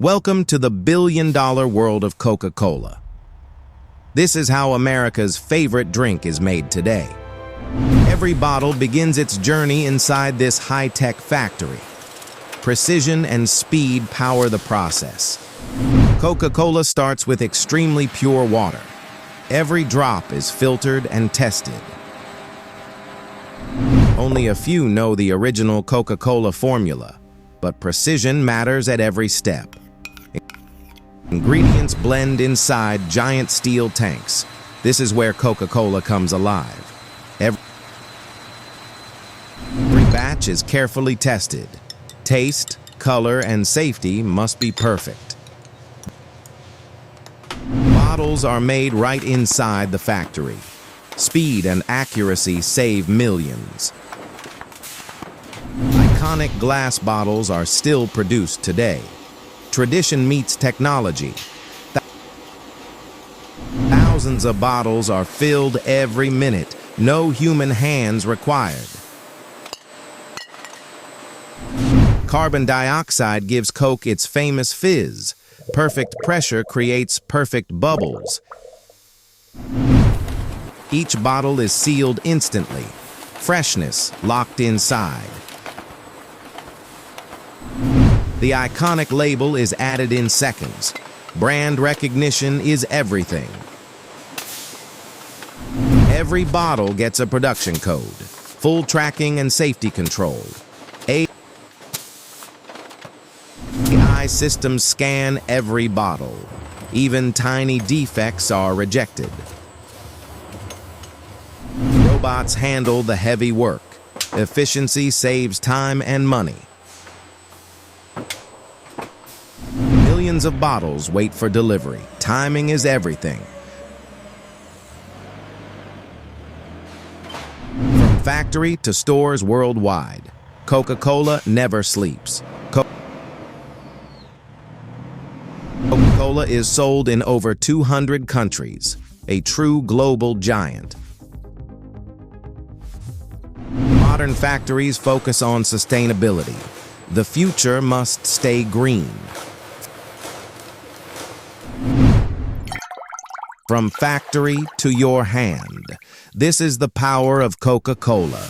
Welcome to the billion-dollar world of Coca-Cola. This is how America's favorite drink is made today. Every bottle begins its journey inside this high-tech factory. Precision and speed power the process. Coca-Cola starts with extremely pure water. Every drop is filtered and tested. Only a few know the original Coca-Cola formula, but precision matters at every step. Ingredients blend inside giant steel tanks. This is where Coca-Cola comes alive. Every batch is carefully tested. Taste, color, and safety must be perfect. Bottles are made right inside the factory. Speed and accuracy save millions. Iconic glass bottles are still produced today. Tradition meets technology. Thousands of bottles are filled every minute. No human hands required. Carbon dioxide gives Coke its famous fizz. Perfect pressure creates perfect bubbles. Each bottle is sealed instantly. Freshness locked inside. The iconic label is added in seconds. Brand recognition is everything. Every bottle gets a production code, full tracking and safety control. AI systems scan every bottle. Even tiny defects are rejected. Robots handle the heavy work. Efficiency saves time and money. Millions of bottles wait for delivery. Timing is everything. From factory to stores worldwide, Coca-Cola never sleeps. Coca-Cola is sold in over 200 countries, a true global giant. Modern factories focus on sustainability. The future must stay green. From factory to your hand, this is the power of Coca-Cola.